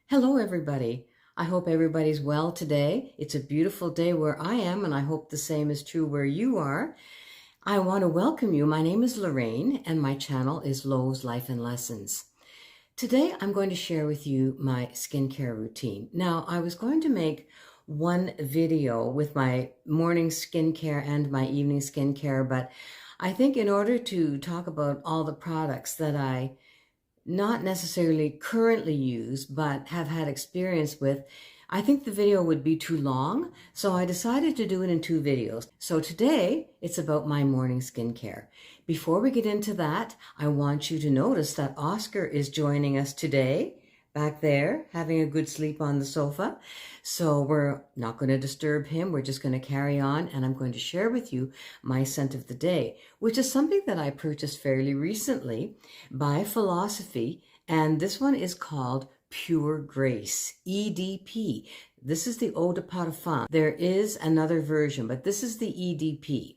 Hello, everybody. I hope everybody's well today. It's a beautiful day where I am, and I hope the same is true where you are. I want to welcome you. My name is Lorraine, and my channel is Lo's Life and Lessons. Today, I'm going to share with you my skincare routine. Now, I was going to make one video with my morning skincare and my evening skincare, but I think in order to talk about all the products that I not necessarily currently use, but have had experience with, I think the video would be too long, so I decided to do it in two videos. So today, it's about my morning skincare. Before we get into that, I want you to notice that Oscar is joining us today, back there, having a good sleep on the sofa. So we're not going to disturb him. We're just going to carry on, and I'm going to share with you my scent of the day, which is something that I purchased fairly recently by Philosophy, and this one is called Pure Grace, EDP. This is the Eau de Parfum. There is another version, but this is the EDP.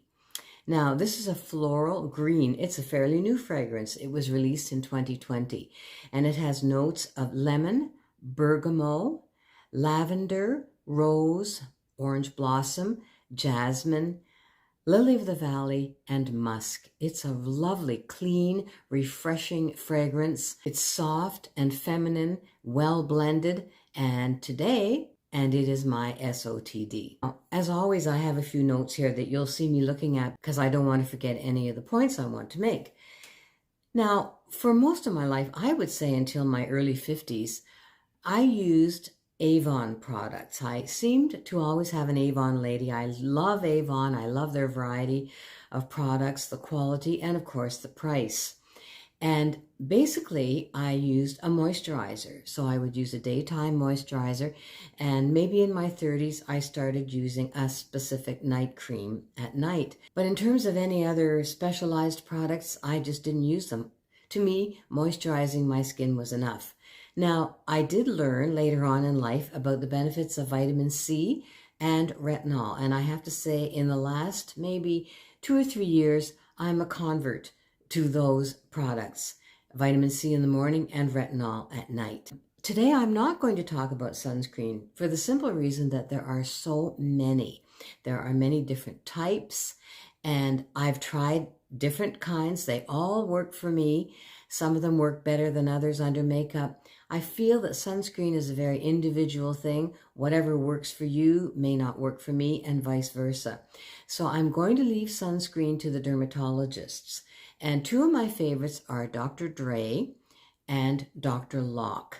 Now, this is a floral green. It's a fairly new fragrance. It was released in 2020, and it has notes of lemon, bergamot, lavender, rose, orange blossom, jasmine, lily of the valley, and musk. It's a lovely, clean, refreshing fragrance. It's soft and feminine, well blended, and it is my SOTD. As always, I have a few notes here that you'll see me looking at because I don't want to forget any of the points I want to make. Now, for most of my life, I would say until my early 50s, I used Avon products. I seemed to always have an Avon lady. I love Avon. I love their variety of products, the quality, and of course the price. And basically, I used a moisturizer. So I would use a daytime moisturizer. And maybe in my 30s, I started using a specific night cream at night. But in terms of any other specialized products, I just didn't use them. To me, moisturizing my skin was enough. Now, I did learn later on in life about the benefits of vitamin C and retinol. And I have to say, in the last maybe 2 or 3 years, I'm a convert to those products, vitamin C in the morning and retinol at night. Today, I'm not going to talk about sunscreen for the simple reason that there are so many. There are many different types, and I've tried different kinds. They all work for me. Some of them work better than others under makeup. I feel that sunscreen is a very individual thing. Whatever works for you may not work for me, and vice versa. So I'm going to leave sunscreen to the dermatologists. And two of my favorites are Dr. Dre and Dr. Locke.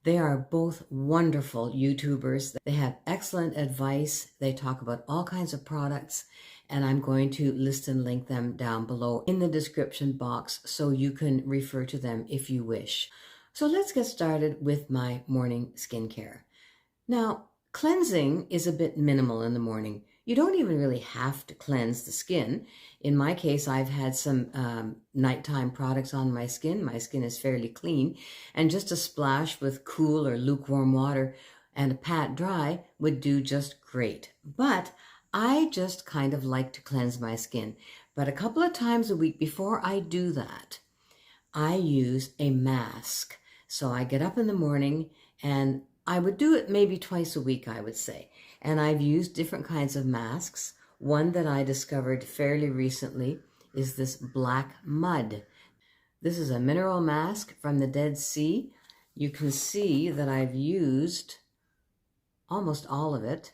They are both wonderful YouTubers. They have excellent advice. They talk about all kinds of products, and I'm going to list and link them down below in the description box so you can refer to them if you wish. So let's get started with my morning skincare. Now, cleansing is a bit minimal in the morning. You don't even really have to cleanse the skin. In my case, I've had some nighttime products on my skin. My skin is fairly clean, and just a splash with cool or lukewarm water and a pat dry would do just great. But I just kind of like to cleanse my skin. But a couple of times a week before I do that, I use a mask. So I get up in the morning, and I would do it maybe twice a week, I would say. And I've used different kinds of masks. One that I discovered fairly recently is this black mud. This is a mineral mask from the Dead Sea. You can see that I've used almost all of it.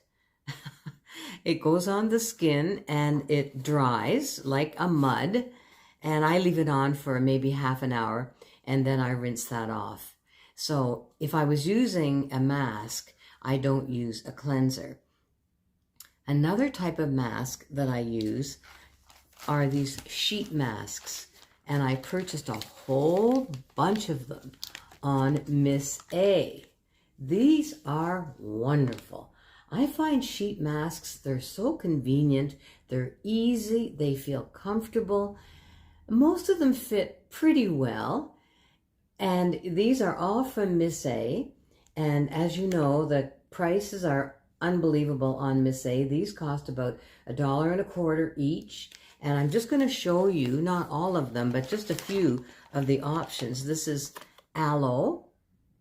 It goes on the skin and it dries like a mud. And I leave it on for maybe half an hour, and then I rinse that off. So if I was using a mask, I don't use a cleanser. Another type of mask that I use are these sheet masks, and I purchased a whole bunch of them on Miss A. These are wonderful. I find sheet masks, they're so convenient, they're easy, they feel comfortable. Most of them fit pretty well, and these are all from Miss A, and as you know, the prices are unbelievable on Miss A. These cost about $1.25 each, and I'm just going to show you, not all of them, but just a few of the options. This is aloe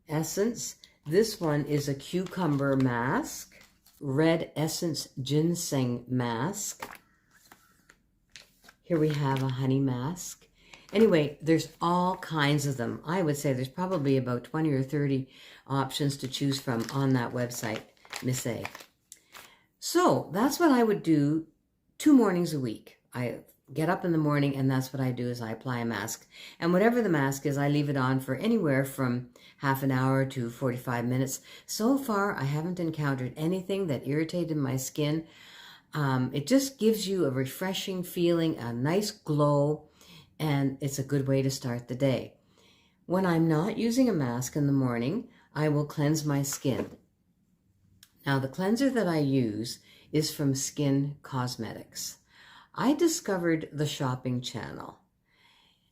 essence. This one is a cucumber mask, red essence ginseng mask. Here we have a honey mask. Anyway, there's all kinds of them. I would say there's probably about 20 or 30 options to choose from on that website, Miss A. So that's what I would do 2 mornings a week. I get up in the morning and that's what I do is I apply a mask. And whatever the mask is, I leave it on for anywhere from half an hour to 45 minutes. So far, I haven't encountered anything that irritated my skin. It just gives you a refreshing feeling, a nice glow, and it's a good way to start the day. When I'm not using a mask in the morning, I will cleanse my skin. Now, the cleanser that I use is from Skin Cosmetics. I discovered the shopping channel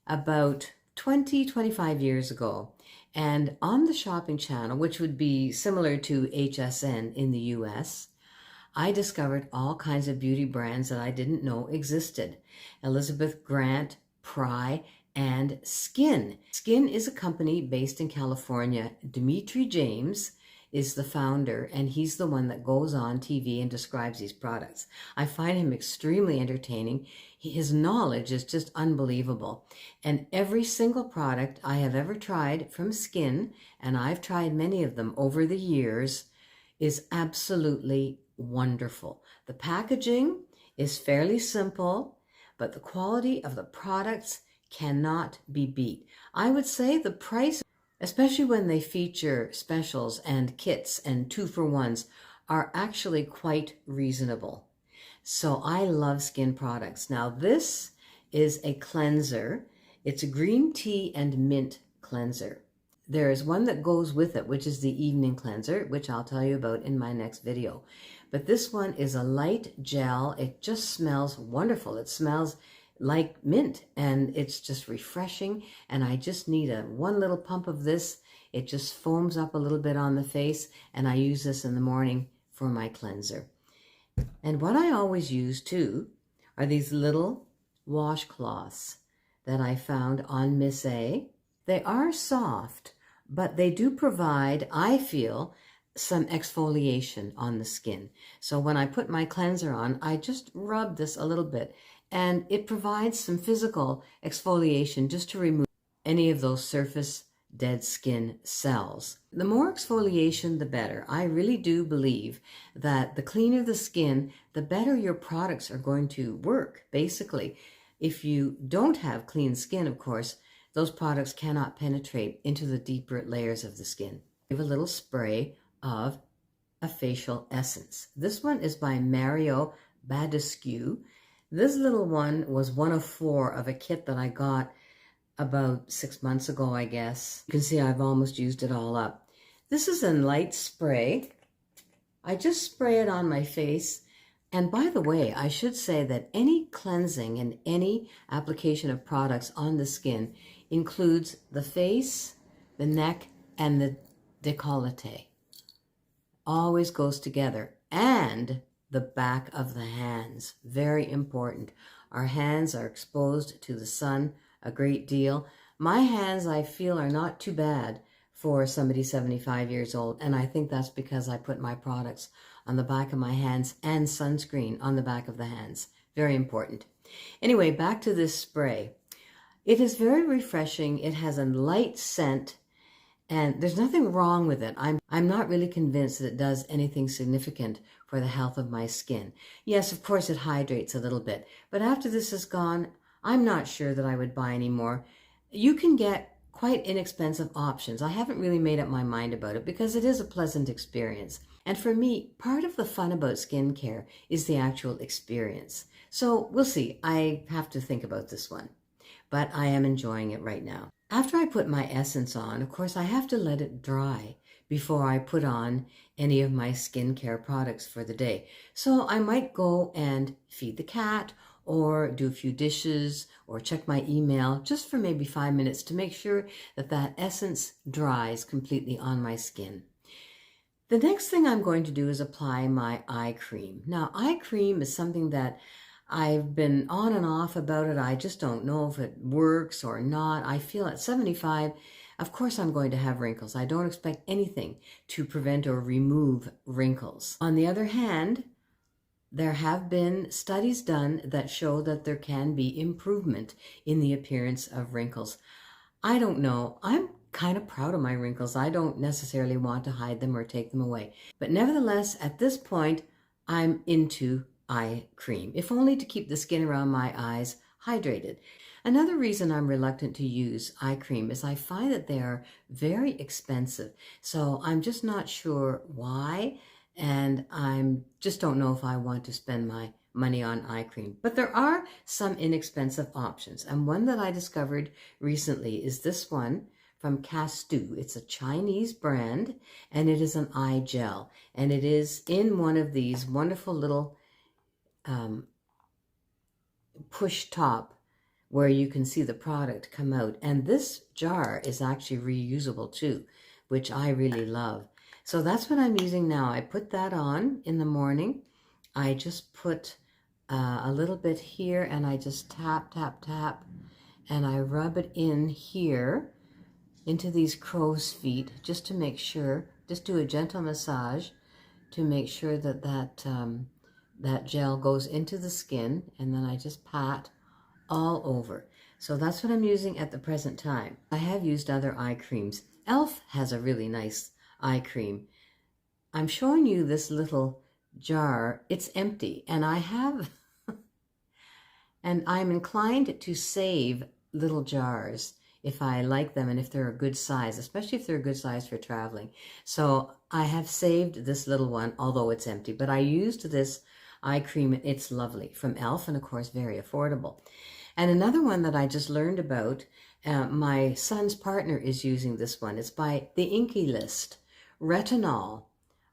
about 25 years ago. And on the shopping channel, which would be similar to HSN in the US, I discovered all kinds of beauty brands that I didn't know existed. Elizabeth Grant, Pry, and Skin. Skin is a company based in California. Dimitri James is the founder, and he's the one that goes on TV and describes these products. I find him extremely entertaining. His knowledge is just unbelievable. And every single product I have ever tried from Skin, and I've tried many of them over the years, is absolutely wonderful. The packaging is fairly simple, but the quality of the products cannot be beat. I would say the price, especially when they feature specials and kits and 2-for-1s, are actually quite reasonable. So I love Skin products. Now this is a cleanser. It's a green tea and mint cleanser. There is one that goes with it, which is the evening cleanser, which I'll tell you about in my next video. But this one is a light gel. It just smells wonderful. It smells like mint and it's just refreshing. And I just need one little pump of this. It just foams up a little bit on the face, and I use this in the morning for my cleanser. And what I always use too are these little washcloths that I found on Miss A. They are soft, but they do provide, I feel, some exfoliation on the skin. So when I put my cleanser on, I just rub this a little bit, and it provides some physical exfoliation just to remove any of those surface dead skin cells. The more exfoliation, the better. I really do believe that the cleaner the skin, the better your products are going to work, basically. If you don't have clean skin, of course, those products cannot penetrate into the deeper layers of the skin. I have a little spray of a facial essence. This one is by Mario Badescu. This little one was one of 4 of a kit that I got about 6 months ago, I guess. You can see I've almost used it all up. This is a light spray. I just spray it on my face. And by the way, I should say that any cleansing and any application of products on the skin includes the face, the neck, and the décolleté. Always goes together. And the back of the hands. Very important. Our hands are exposed to the sun a great deal. My hands, I feel, are not too bad for somebody 75 years old, and I think that's because I put my products on the back of my hands and sunscreen on the back of the hands. Very important. Anyway, back to this spray. It is very refreshing. It has a light scent, and there's nothing wrong with it. I'm not really convinced that it does anything significant for the health of my skin. Yes, of course, it hydrates a little bit, but after this is gone, I'm not sure that I would buy any more. You can get quite inexpensive options. I haven't really made up my mind about it because it is a pleasant experience. And for me, part of the fun about skincare is the actual experience. So we'll see. I have to think about this one, but I am enjoying it right now. After I put my essence on, of course, I have to let it dry before I put on any of my skincare products for the day. So I might go and feed the cat, or do a few dishes, or check my email just for maybe 5 minutes to make sure that that essence dries completely on my skin. The next thing I'm going to do is apply my eye cream. Now, eye cream is something that I've been on and off about it. I just don't know if it works or not. I feel at 75, Of course, I'm going to have wrinkles. I don't expect anything to prevent or remove wrinkles. On the other hand, there have been studies done that show that there can be improvement in the appearance of wrinkles. I don't know. I'm kind of proud of my wrinkles. I don't necessarily want to hide them or take them away. But nevertheless, at this point, I'm into eye cream, if only to keep the skin around my eyes hydrated. Another reason I'm reluctant to use eye cream is I find that they are very expensive. So I'm just not sure why, and I'm just don't know if I want to spend my money on eye cream. But there are some inexpensive options, and one that I discovered recently is this one from Castu. It's a Chinese brand, and it is an eye gel, and it is in one of these wonderful little push top where you can see the product come out. And this jar is actually reusable too, which I really love. So that's what I'm using now. I put that on in the morning. I just put a little bit here, and I just tap, tap, tap, and I rub it in here into these crow's feet just to make sure, just do a gentle massage to make sure that that gel goes into the skin, and then I just pat all over. So that's what I'm using at the present time. I have used other eye creams. e.l.f. has a really nice eye cream. I'm showing you this little jar. It's empty, and I have, and I'm inclined to save little jars if I like them and if they're a good size, especially if they're a good size for traveling. So I have saved this little one, although it's empty, but I used this eye cream. It's lovely, from e.l.f., and of course very affordable. And another one that I just learned about, my son's partner is using this one. It's by the Inkey List Retinol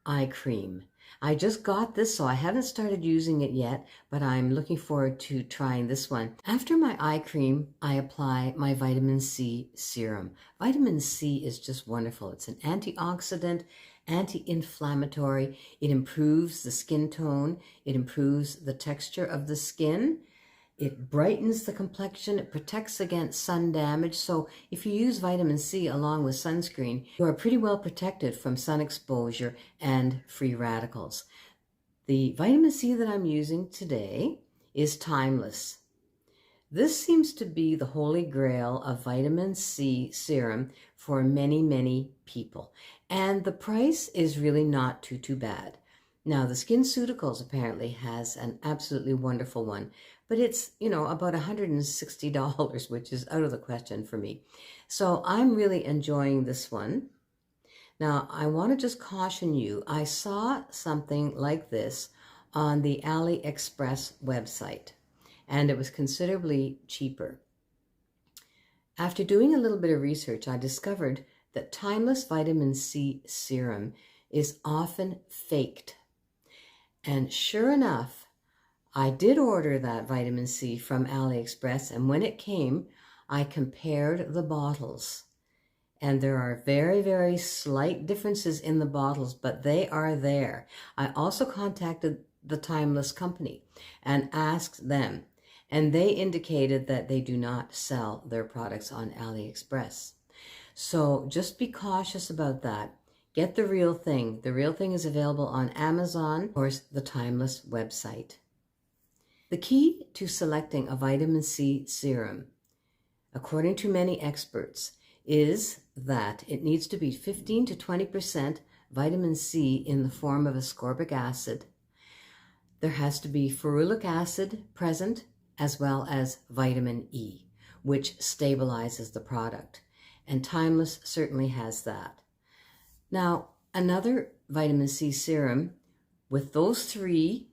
Eye Cream. I just got this, so I haven't started using it yet, but I'm looking forward to trying this one. After my eye cream, I apply my vitamin C serum. Vitamin C is just wonderful. It's an antioxidant, anti-inflammatory. It improves the skin tone. It improves the texture of the skin. It brightens the complexion. It protects against sun damage. So if you use vitamin C along with sunscreen, you are pretty well protected from sun exposure and free radicals. The vitamin C that I'm using today is Timeless. This seems to be the holy grail of vitamin C serum for many, many people. And the price is really not too bad. Now, the SkinCeuticals apparently has an absolutely wonderful one, but it's, about $160, which is out of the question for me. So I'm really enjoying this one. Now, I want to just caution you, I saw something like this on the AliExpress website, and it was considerably cheaper. After doing a little bit of research, I discovered that Timeless Vitamin C Serum is often faked. And sure enough, I did order that vitamin C from AliExpress, and when it came, I compared the bottles. And there are very, very slight differences in the bottles, but they are there. I also contacted the Timeless company and asked them, and they indicated that they do not sell their products on AliExpress. So just be cautious about that. Get the real thing. The real thing is available on Amazon or the Timeless website. The key to selecting a vitamin C serum, according to many experts, is that it needs to be 15 to 20% vitamin C in the form of ascorbic acid. There has to be ferulic acid present, as well as vitamin E, which stabilizes the product. And Timeless certainly has that. Now, another vitamin C serum with those three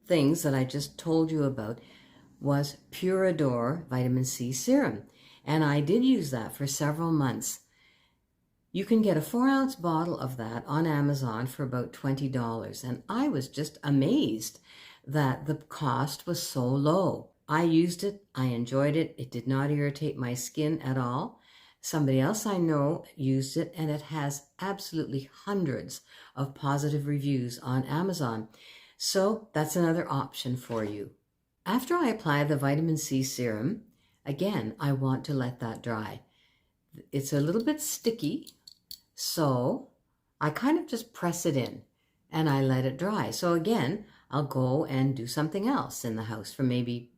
things that I just told you about was Purador Vitamin C Serum. And I did use that for several months. You can get a 4-ounce bottle of that on Amazon for about $20. And I was just amazed that the cost was so low. I used it. I enjoyed it. It did not irritate my skin at all. Somebody else I know used it, and it has absolutely hundreds of positive reviews on Amazon. So that's another option for you. After I apply the vitamin C serum, again, I want to let that dry. it's a little bit sticky, so I kind of just press it in and I let it dry. So again, I'll go and do something else in the house for maybe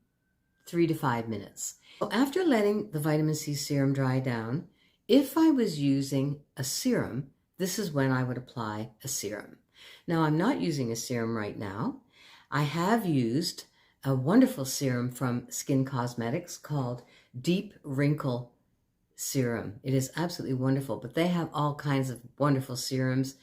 3 to 5 minutes. So after letting the vitamin C serum dry down, if I was using a serum, this is when I would apply a serum. Now, I'm not using a serum right now. I have used a wonderful serum from Skin Cosmetics called Deep Wrinkle Serum. It is absolutely wonderful, but they have all kinds of wonderful serums.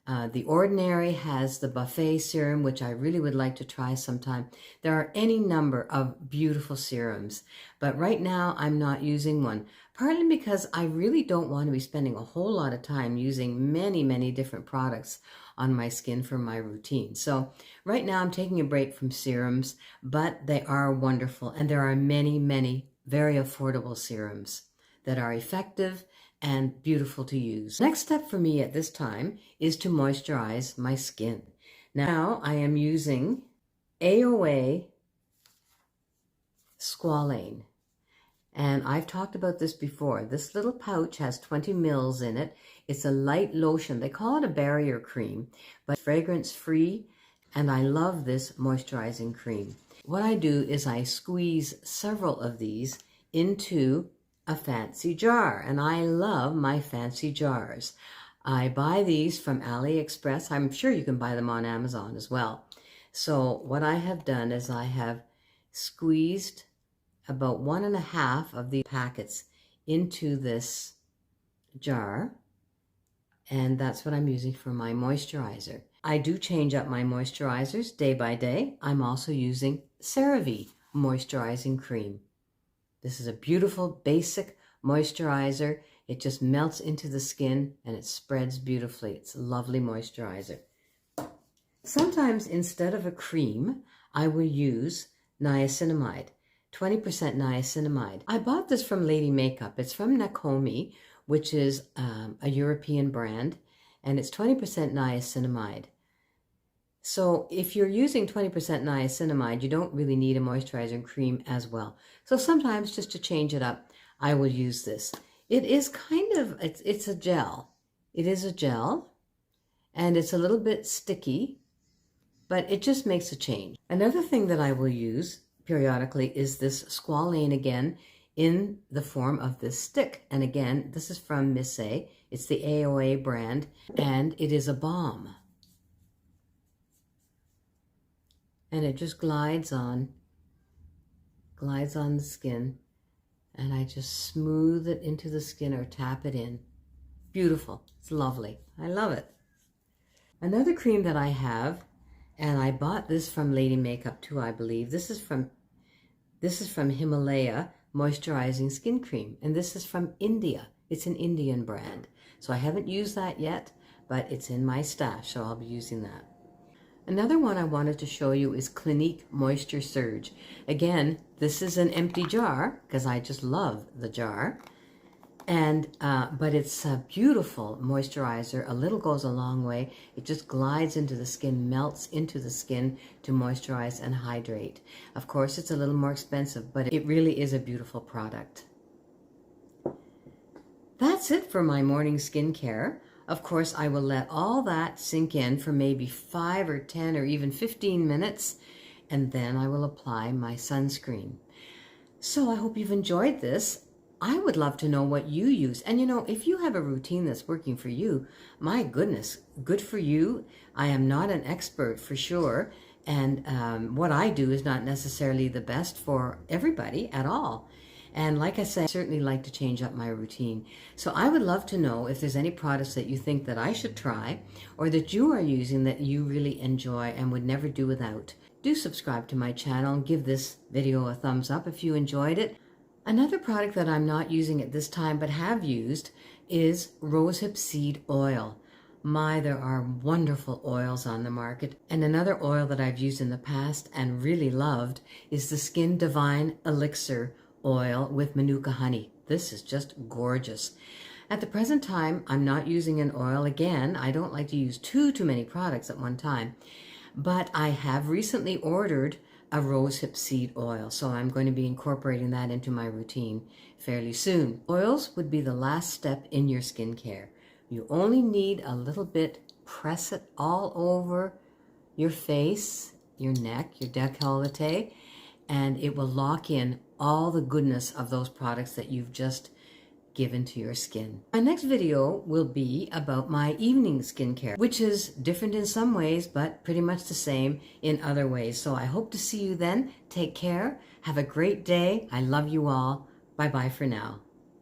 The Ordinary has the Buffet serum, which I really would like to try sometime. There are any number of beautiful serums, but right now I'm not using one, partly because I really don't want to be spending a whole lot of time using many different products on my skin for my routine. So right now I'm taking a break from serums, but they are wonderful, and there are many very affordable serums that are effective and beautiful to use. Next step for me at this time is to moisturize my skin. Now I am using AOA Squalane. And I've talked about this before. This little pouch has 20 mils in it. It's a light lotion. They call it a barrier cream, but fragrance free. And I love this moisturizing cream. What I do is I squeeze several of these into a fancy jar, and I love my fancy jars. I buy these from AliExpress. I'm sure you can buy them on Amazon as well. So what I have done is I have squeezed about 1.5 of the packets into this jar, and that's what I'm using for my moisturizer. I do change up my moisturizers day by day. I'm also using CeraVe moisturizing cream. This is a beautiful basic moisturizer. It just melts into the skin and it spreads beautifully. It's a lovely moisturizer. Sometimes instead of a cream, I will use niacinamide, 20% niacinamide. I bought this from Lady Makeup. It's from Nakomi, which is a European brand, and it's 20% niacinamide. So if you're using 20% niacinamide, you don't really need a moisturizing cream as well. So sometimes just to change it up, I will use this. It is kind of, it's a gel. It is a gel, and it's a little bit sticky, but it just makes a change. Another thing that I will use periodically is this Squalane again in the form of this stick. And again, this is from Missy. It's the AOA brand, and it is a balm. And it just glides on the skin, and I just smooth it into the skin or tap it in. Beautiful. It's lovely. I love it. Another cream that I have, and I bought this from Lady Makeup too, I believe. This is from Himalaya Moisturizing Skin Cream, and this is from India. It's an Indian brand. So I haven't used that yet, but it's in my stash, so I'll be using that. Another one I wanted to show you is Clinique Moisture Surge. Again, this is an empty jar because I just love the jar. And but it's a beautiful moisturizer. A little goes a long way. It just glides into the skin, melts into the skin to moisturize and hydrate. Of course, it's a little more expensive, but it really is a beautiful product. That's it for my morning skincare. Of course, I will let all that sink in for maybe 5 or 10 or even 15 minutes, and then I will apply my sunscreen. So I hope you've enjoyed this. I would love to know what you use. And you know, if you have a routine that's working for you, my goodness, good for you. I am not an expert for sure. And what I do is not necessarily the best for everybody at all. And like I said, I certainly like to change up my routine. So I would love to know if there's any products that you think that I should try or that you are using that you really enjoy and would never do without. Do subscribe to my channel and give this video a thumbs up if you enjoyed it. Another product that I'm not using at this time but have used is rosehip seed oil. My, there are wonderful oils on the market. And another oil that I've used in the past and really loved is the Skin Divine Elixir oil with Manuka honey. This is just gorgeous. At the present time, I'm not using an oil. Again, I don't like to use too many products at one time, but I have recently ordered a rosehip seed oil. So I'm going to be incorporating that into my routine fairly soon. Oils would be the last step in your skincare. You only need a little bit. Press it all over your face, your neck, your décolleté, and it will lock in all the goodness of those products that you've just given to your skin. My next video will be about my evening skincare, which is different in some ways, but pretty much the same in other ways. So I hope to see you then. Take care. Have a great day. I love you all. Bye-bye for now.